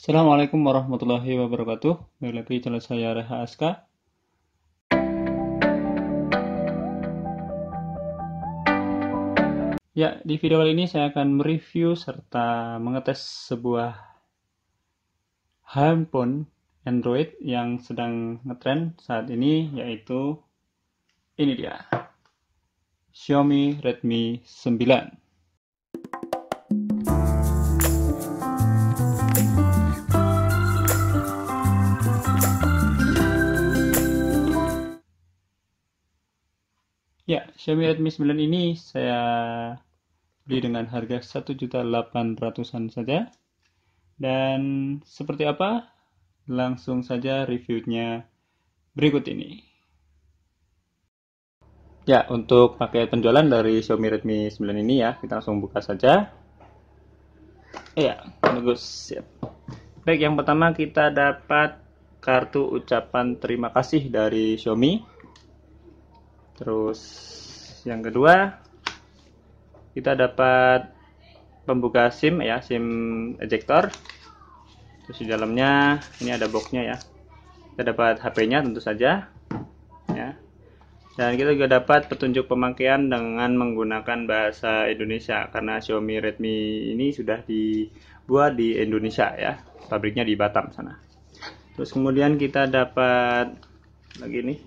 Assalamualaikum warahmatullahi wabarakatuh. Balik lagi channel saya Reha Aska. Ya, di video kali ini saya akan mereview serta mengetes sebuah handphone Android yang sedang ngetrend saat ini, yaitu ini dia, Xiaomi Redmi 9. Ya, Xiaomi Redmi 9 ini saya beli dengan harga 1.800.000-an saja. Dan seperti apa? Langsung saja reviewnya berikut ini. Ya, untuk paket penjualan dari Xiaomi Redmi 9 ini ya, kita langsung buka saja. Iya, bagus. Siap. Baik, yang pertama kita dapat kartu ucapan terima kasih dari Xiaomi. Terus yang kedua, kita dapat pembuka SIM ya, SIM ejector. Terus di dalamnya ini ada boxnya ya. Kita dapat HP-nya tentu saja ya. Dan kita juga dapat petunjuk pemakaian dengan menggunakan bahasa Indonesia karena Xiaomi Redmi ini sudah dibuat di Indonesia ya. Pabriknya di Batam sana. Terus kemudian kita dapat lagi nih.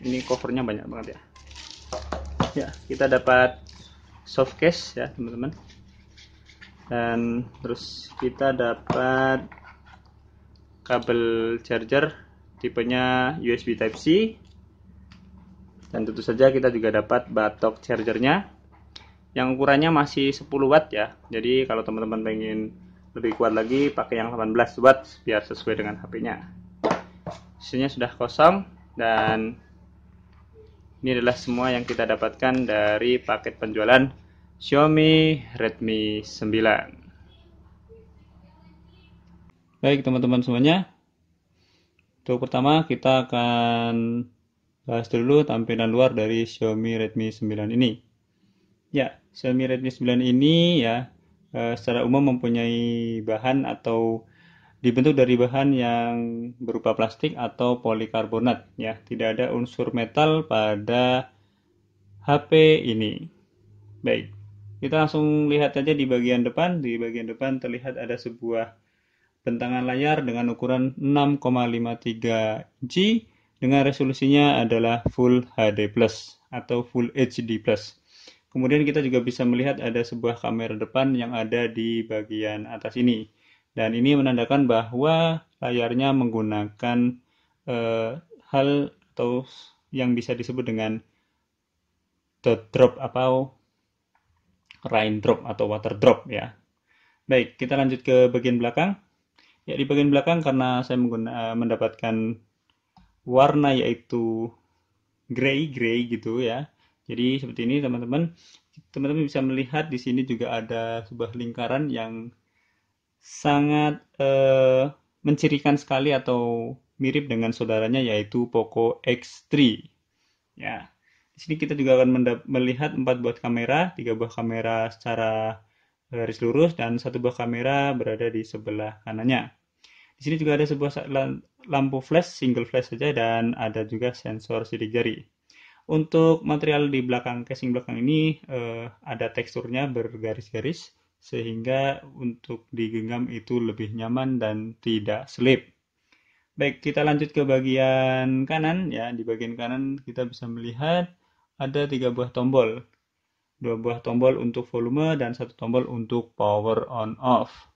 Ini covernya banyak banget ya. Ya, kita dapat soft case ya, teman-teman. Dan terus kita dapat kabel charger tipenya USB Type-C. Dan tentu saja kita juga dapat batok chargernya yang ukurannya masih 10 watt ya. Jadi kalau teman-teman pengen lebih kuat lagi pakai yang 18 watt biar sesuai dengan HP-nya. Isinya sudah kosong dan ini adalah semua yang kita dapatkan dari paket penjualan Xiaomi Redmi 9. Baik teman-teman semuanya, untuk pertama kita akan bahas dulu tampilan luar dari Xiaomi Redmi 9 ini. Ya, Xiaomi Redmi 9 ini ya secara umum mempunyai bahan atau dibentuk dari bahan yang berupa plastik atau polikarbonat ya. Tidak ada unsur metal pada HP ini. Baik, kita langsung lihat saja di bagian depan. Di bagian depan terlihat ada sebuah bentangan layar dengan ukuran 6,53 inci dengan resolusinya adalah Full HD Plus atau Full HD Plus. Kemudian kita juga bisa melihat ada sebuah kamera depan yang ada di bagian atas ini. Dan ini menandakan bahwa layarnya menggunakan hal atau yang bisa disebut dengan dot drop atau raindrop atau water drop ya. Baik, kita lanjut ke bagian belakang. Ya, di bagian belakang karena saya mendapatkan warna yaitu gray gitu ya. Jadi seperti ini teman-teman. Teman-teman bisa melihat di sini juga ada sebuah lingkaran yang sangat mencirikan sekali atau mirip dengan saudaranya yaitu Poco X3. Ya. Di sini kita juga akan melihat 4 buah kamera, 3 buah kamera secara garis lurus dan 1 buah kamera berada di sebelah kanannya. Di sini juga ada sebuah lampu flash, single flash saja dan ada juga sensor sidik jari. Untuk material di belakang casing belakang ini ada teksturnya bergaris-garis sehingga untuk digenggam itu lebih nyaman dan tidak selip. Baik, kita lanjut ke bagian kanan ya. Di bagian kanan kita bisa melihat ada 3 buah tombol. 2 buah tombol untuk volume dan 1 tombol untuk power on off.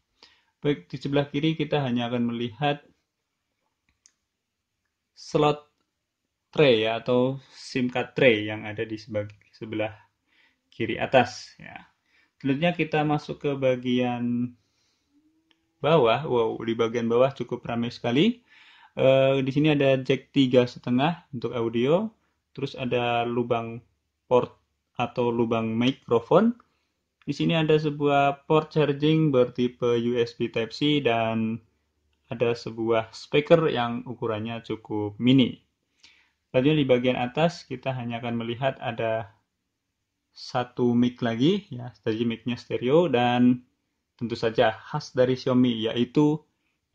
Baik, di sebelah kiri kita hanya akan melihat slot tray ya atau SIM card tray yang ada di sebelah kiri atas ya. Selanjutnya kita masuk ke bagian bawah. Wow, di bagian bawah cukup ramai sekali. Di sini ada jack 3,5 untuk audio. Terus ada lubang port atau lubang mikrofon. Di sini ada sebuah port charging bertipe USB Type-C dan ada sebuah speaker yang ukurannya cukup mini. Selanjutnya di bagian atas kita hanya akan melihat ada satu mic lagi ya, tadi mic-nya stereo dan tentu saja khas dari Xiaomi, yaitu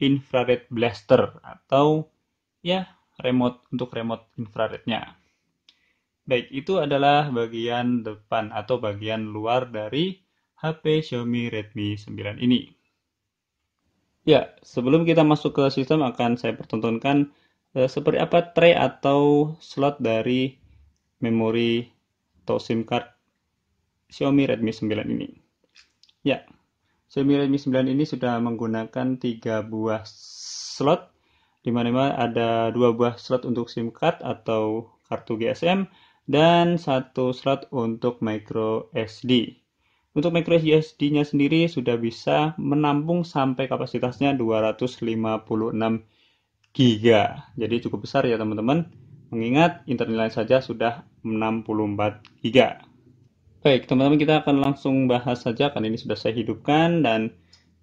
infrared blaster atau ya untuk remote infrarednya. Baik, itu adalah bagian depan atau bagian luar dari HP Xiaomi Redmi 9 ini. Ya, sebelum kita masuk ke sistem akan saya pertontonkan seperti apa tray atau slot dari memori atau SIM card Xiaomi Redmi 9 ini. Ya, Xiaomi Redmi 9 ini sudah menggunakan 3 buah slot, di mana ada 2 buah slot untuk SIM card atau kartu GSM dan 1 slot untuk micro SD. Untuk micro SD-nya sendiri sudah bisa menampung sampai kapasitasnya 256 GB. Jadi cukup besar ya teman-teman. Mengingat internal saja sudah 64 GB. Baik, teman-teman, kita akan langsung bahas saja, kan ini sudah saya hidupkan, dan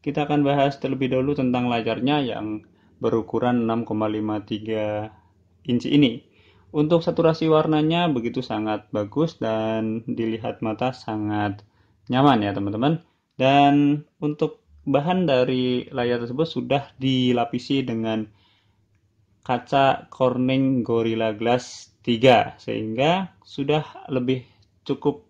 kita akan bahas terlebih dahulu tentang layarnya yang berukuran 6,53 inci ini. Untuk saturasi warnanya begitu sangat bagus dan dilihat mata sangat nyaman ya teman-teman. Dan untuk bahan dari layar tersebut sudah dilapisi dengan kaca Corning Gorilla Glass 3, sehingga sudah lebih cukup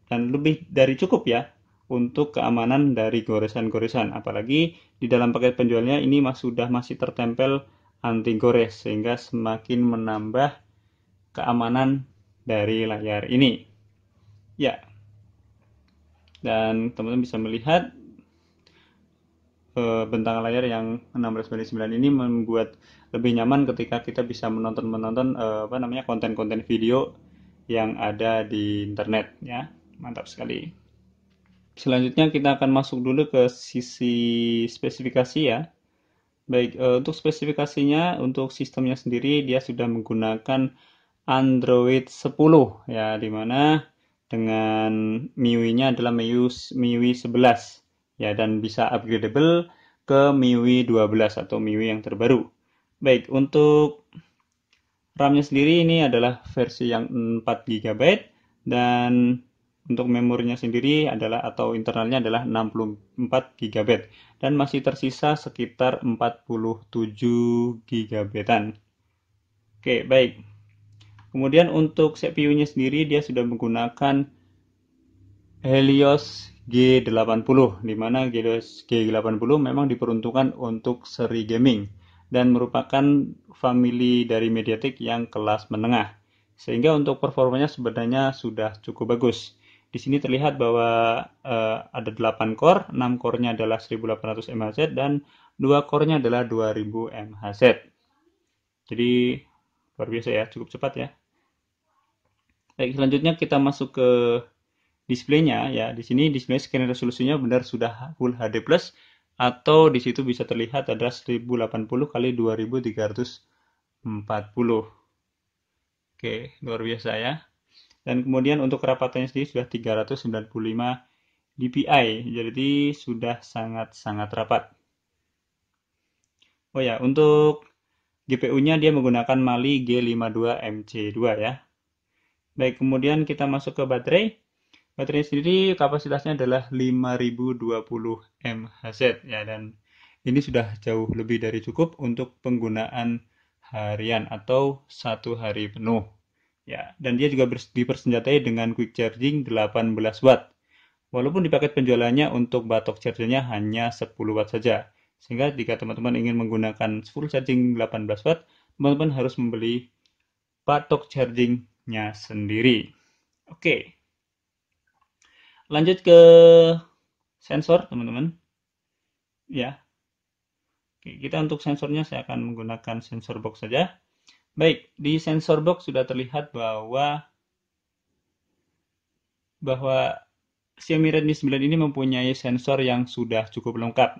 dan lebih dari cukup ya untuk keamanan dari goresan-goresan. Apalagi di dalam paket penjualnya ini masih tertempel anti gores sehingga semakin menambah keamanan dari layar ini. Ya, dan teman-teman bisa melihat bentang layar yang 16:9 ini membuat lebih nyaman ketika kita bisa menonton konten-konten video yang ada di internet ya. Mantap sekali. Selanjutnya kita akan masuk dulu ke sisi spesifikasi ya. Baik, untuk spesifikasinya, untuk sistemnya sendiri dia sudah menggunakan Android 10 ya, dimana dengan MIUI-nya adalah MIUI 11 ya, dan bisa upgradable ke MIUI 12 atau MIUI yang terbaru. Baik, untuk RAM-nya sendiri ini adalah versi yang 4 GB dan untuk memorinya sendiri adalah atau internalnya adalah 64 GB dan masih tersisa sekitar 47 GB-an. Oke, baik. Kemudian untuk CPU-nya sendiri dia sudah menggunakan Helios G80, di mana Helios G80 memang diperuntukkan untuk seri gaming dan merupakan family dari MediaTek yang kelas menengah. Sehingga untuk performanya sebenarnya sudah cukup bagus. Di sini terlihat bahwa ada 8 core, 6 core-nya adalah 1800 mHz dan 2 core-nya adalah 2000 mHz. Jadi luar biasa ya, cukup cepat ya. Baik, selanjutnya kita masuk ke displaynya ya. Di sini display scan resolusinya benar sudah Full HD Plus atau di situ bisa terlihat ada 1080 kali 2340. Oke, luar biasa ya. Dan kemudian untuk kerapatannya sendiri sudah 395 dpi, jadi sudah sangat-sangat rapat. Oh ya, untuk GPU-nya dia menggunakan Mali G52MC2 ya. Baik, kemudian kita masuk ke baterai. Baterai sendiri kapasitasnya adalah 5020 mAh ya, dan ini sudah jauh lebih dari cukup untuk penggunaan harian atau 1 hari penuh. Ya, dan dia juga dipersenjatai dengan quick charging 18 watt. Walaupun di paket penjualannya untuk batok chargernya hanya 10 watt saja. Sehingga jika teman-teman ingin menggunakan full charging 18 watt, teman-teman harus membeli batok chargingnya sendiri. Oke. Lanjut ke sensor, teman-teman. Ya. Oke, kita untuk sensornya saya akan menggunakan sensor box saja. Baik, di sensor box sudah terlihat bahwa Xiaomi Redmi 9 ini mempunyai sensor yang sudah cukup lengkap.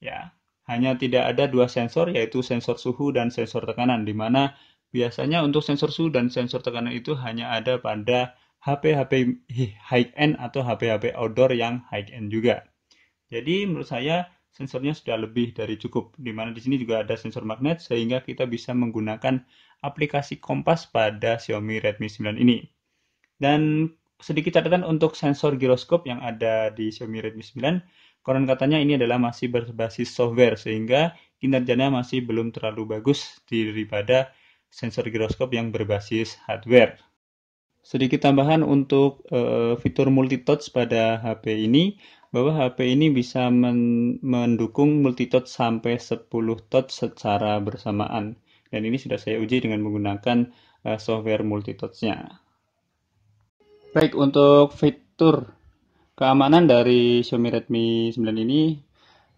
Ya, hanya tidak ada 2 sensor, yaitu sensor suhu dan sensor tekanan, di mana biasanya untuk sensor suhu dan sensor tekanan itu hanya ada pada HP-HP high-end atau HP-HP outdoor yang high-end juga. Jadi menurut saya sensornya sudah lebih dari cukup, di mana di sini juga ada sensor magnet sehingga kita bisa menggunakan aplikasi kompas pada Xiaomi Redmi 9 ini. Dan sedikit catatan untuk sensor giroskop yang ada di Xiaomi Redmi 9, konon katanya ini adalah masih berbasis software sehingga kinerjanya masih belum terlalu bagus daripada sensor giroskop yang berbasis hardware. Sedikit tambahan untuk fitur multitouch pada HP ini, bahwa HP ini bisa mendukung multitouch sampai 10 touch secara bersamaan. Dan ini sudah saya uji dengan menggunakan software multitouch-nya. Baik, untuk fitur keamanan dari Xiaomi Redmi 9 ini,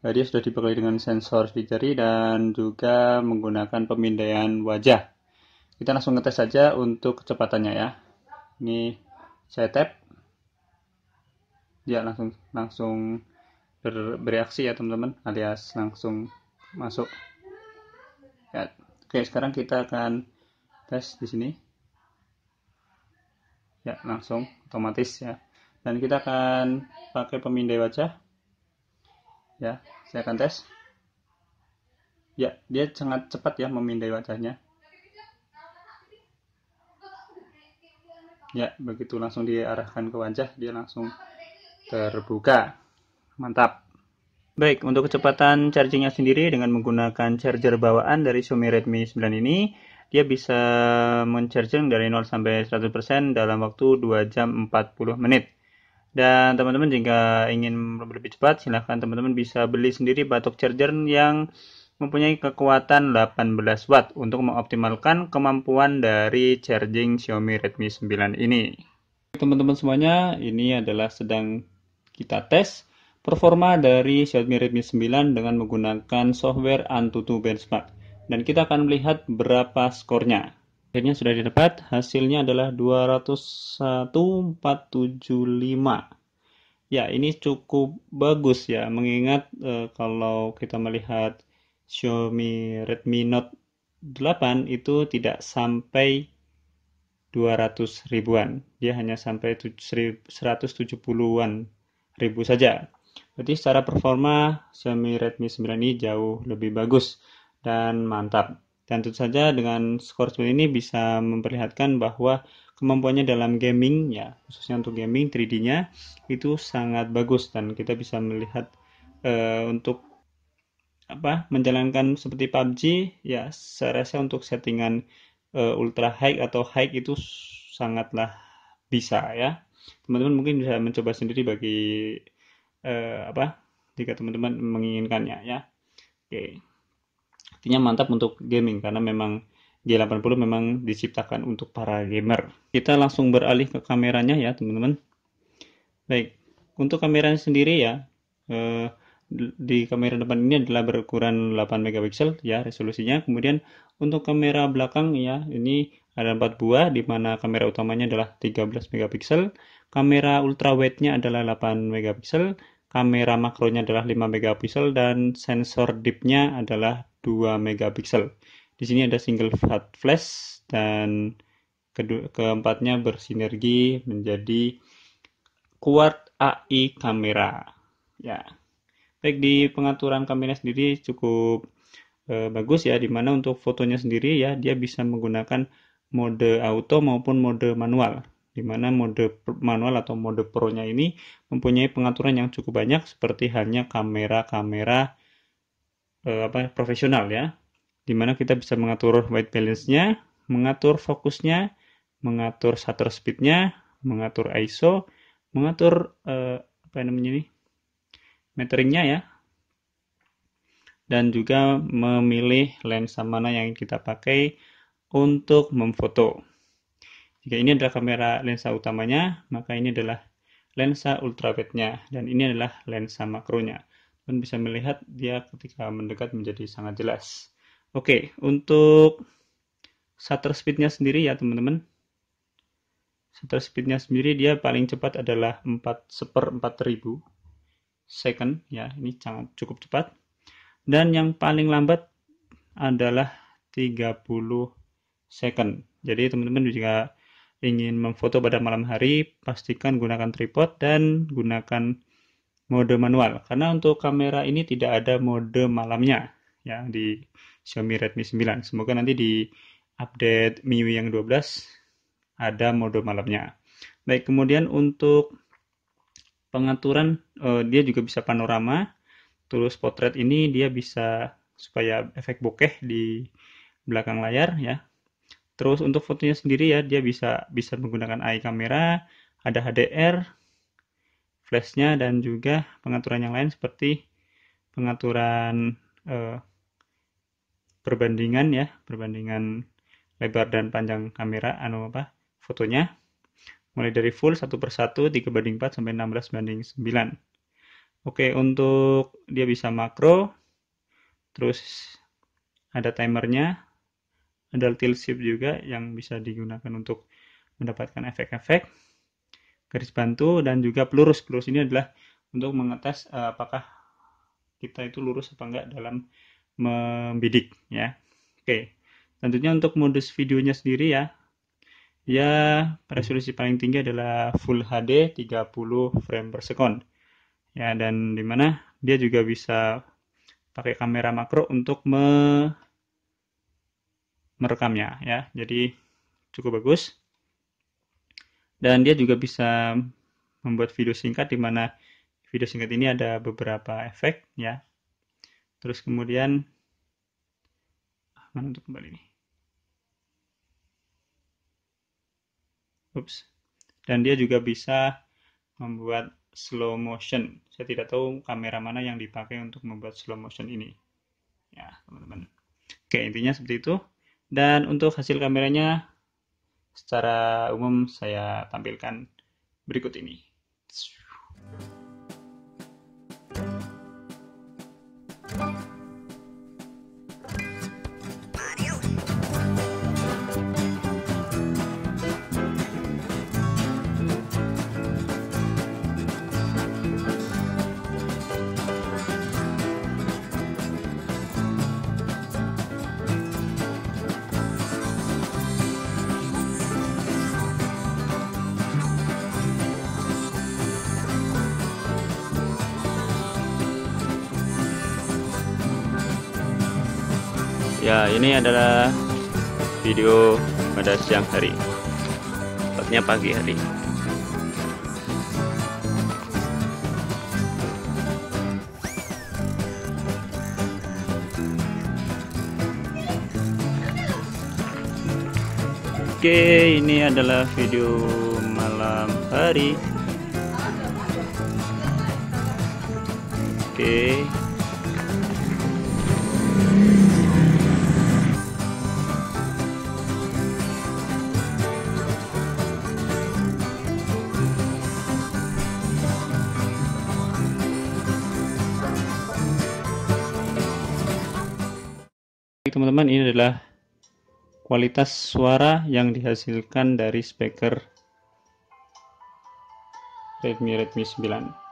dia sudah dibekali dengan sensor sidik jari dan juga menggunakan pemindaian wajah. Kita langsung ngetes saja untuk kecepatannya ya. Ini saya tap, dia langsung bereaksi ya teman-teman, alias langsung masuk. Ya, oke, sekarang kita akan tes di sini. Ya, langsung otomatis ya. Dan kita akan pakai pemindai wajah. Ya, saya akan tes. Ya, dia sangat cepat ya memindai wajahnya. Ya, begitu langsung diarahkan ke wajah, dia langsung terbuka. Mantap. Baik, untuk kecepatan chargingnya sendiri dengan menggunakan charger bawaan dari Xiaomi Redmi 9 ini, dia bisa men-charging dari 0 sampai 100% dalam waktu 2 jam 40 menit. Dan teman-teman jika ingin lebih cepat, silahkan teman-teman bisa beli sendiri batok charger yang mempunyai kekuatan 18 watt untuk mengoptimalkan kemampuan dari charging Xiaomi Redmi 9 ini. Teman-teman semuanya, ini adalah sedang kita tes performa dari Xiaomi Redmi 9 dengan menggunakan software Antutu Benchmark. Dan kita akan melihat berapa skornya. Akhirnya sudah didapat, hasilnya adalah 201,475. Ya, ini cukup bagus ya, mengingat kalau kita melihat Xiaomi Redmi Note 8 itu tidak sampai 200 ribuan. Dia hanya sampai 170-an ribu saja. Berarti secara performa Xiaomi Redmi 9 ini jauh lebih bagus dan mantap. Dan tentu saja dengan skor seperti ini bisa memperlihatkan bahwa kemampuannya dalam gaming ya, khususnya untuk gaming 3D-nya itu sangat bagus dan kita bisa melihat untuk menjalankan seperti PUBG ya, saya rasa untuk settingan ultra high atau high itu sangatlah bisa ya. Teman-teman mungkin bisa mencoba sendiri bagi jika teman-teman menginginkannya ya. Oke. Artinya mantap untuk gaming karena memang G80 memang diciptakan untuk para gamer. Kita langsung beralih ke kameranya ya teman-teman. Baik, untuk kameranya sendiri ya, di kamera depan ini adalah berukuran 8 megapiksel ya resolusinya. Kemudian untuk kamera belakang ya, ini ada 4 buah di mana kamera utamanya adalah 13 megapiksel, kamera ultrawide-nya adalah 8 megapiksel, kamera makronya adalah 5 megapiksel dan sensor deep-nya adalah 2 megapiksel. Di sini ada single flash dan keempatnya bersinergi menjadi Quad AI kamera. Ya. Baik, di pengaturan kamera sendiri cukup bagus ya, dimana untuk fotonya sendiri ya dia bisa menggunakan mode auto maupun mode manual, dimana mode manual atau mode pro-nya ini mempunyai pengaturan yang cukup banyak seperti halnya kamera-kamera profesional ya, dimana kita bisa mengatur white balance-nya, mengatur fokusnya, mengatur shutter speed-nya, mengatur ISO, mengatur meteringnya ya, dan juga memilih lensa mana yang kita pakai untuk memfoto. Jika ini adalah kamera lensa utamanya, maka ini adalah lensa ultrawide-nya, dan ini adalah lensa makronya. Dan bisa melihat dia ketika mendekat menjadi sangat jelas. Oke, untuk shutter speed-nya sendiri ya teman-teman. Shutter speed-nya sendiri dia paling cepat adalah 4/4000 second ya, ini sangat cukup cepat. Dan yang paling lambat adalah 30 second. Jadi teman-teman jika ingin memfoto pada malam hari, pastikan gunakan tripod dan gunakan mode manual. Karena untuk kamera ini tidak ada mode malamnya ya di Xiaomi Redmi 9. Semoga nanti di update MIUI yang 12 ada mode malamnya. Baik, kemudian untuk pengaturan dia juga bisa panorama. Terus potret ini dia bisa supaya efek bokeh di belakang layar ya. Terus untuk fotonya sendiri ya dia bisa menggunakan AI kamera, ada HDR, flashnya, dan juga pengaturan yang lain seperti pengaturan perbandingan lebar dan panjang kamera fotonya, mulai dari full 1/1, 3/4 sampai 16/9. Oke, untuk dia bisa makro, terus ada timernya, ada tilt shift juga yang bisa digunakan untuk mendapatkan efek-efek, garis bantu, dan juga pelurus. Pelurus ini adalah untuk mengetes apakah kita itu lurus apa enggak dalam membidik ya. Oke, tentunya untuk modus videonya sendiri ya resolusi paling tinggi adalah Full HD 30 frame per second ya, dan dimana dia juga bisa pakai kamera makro untuk merekamnya ya, jadi cukup bagus. Dan dia juga bisa membuat video singkat, di mana video singkat ini ada beberapa efek ya. Terus kemudian mana untuk kembali nih. Dan dia juga bisa membuat slow motion. Saya tidak tahu kamera mana yang dipakai untuk membuat slow motion ini. Ya, teman-teman. Oke, intinya seperti itu. Dan untuk hasil kameranya secara umum saya tampilkan berikut ini. Ya, ini adalah video pada siang hari, tepatnya pagi hari. Oke, ini adalah video malam hari. Oke. Teman-teman, ini adalah kualitas suara yang dihasilkan dari speaker Redmi 9.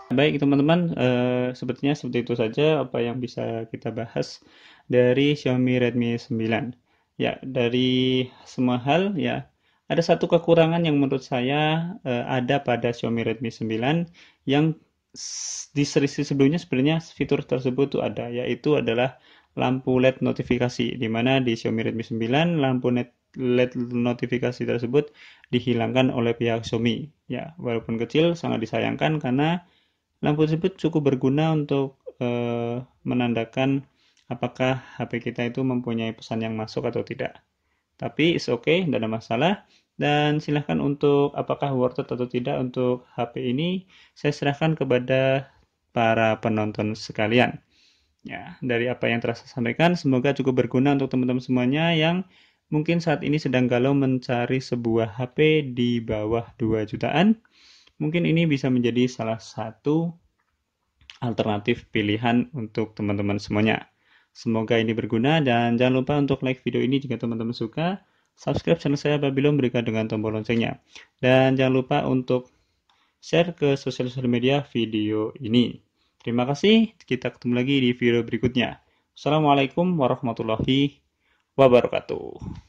Baik teman-teman, sepertinya seperti itu saja apa yang bisa kita bahas dari Xiaomi Redmi 9. Ya, dari semua hal ya, ada satu kekurangan yang menurut saya ada pada Xiaomi Redmi 9 yang di seri sebelumnya sebenarnya fitur tersebut tuh ada, yaitu adalah lampu LED notifikasi, di mana di Xiaomi Redmi 9 lampu LED notifikasi tersebut dihilangkan oleh pihak Xiaomi. Ya, walaupun kecil sangat disayangkan karena lampu tersebut cukup berguna untuk menandakan apakah HP kita itu mempunyai pesan yang masuk atau tidak. Tapi it's okay, tidak ada masalah. Dan silahkan untuk apakah worth it atau tidak untuk HP ini, saya serahkan kepada para penonton sekalian. Ya, dari apa yang telah saya sampaikan, semoga cukup berguna untuk teman-teman semuanya yang mungkin saat ini sedang galau mencari sebuah HP di bawah 2 jutaan. Mungkin ini bisa menjadi salah satu alternatif pilihan untuk teman-teman semuanya. Semoga ini berguna, dan jangan lupa untuk like video ini jika teman-teman suka, subscribe channel saya apabila berikan dengan tombol loncengnya, dan jangan lupa untuk share ke sosial media video ini. Terima kasih, kita ketemu lagi di video berikutnya. Assalamualaikum warahmatullahi wabarakatuh.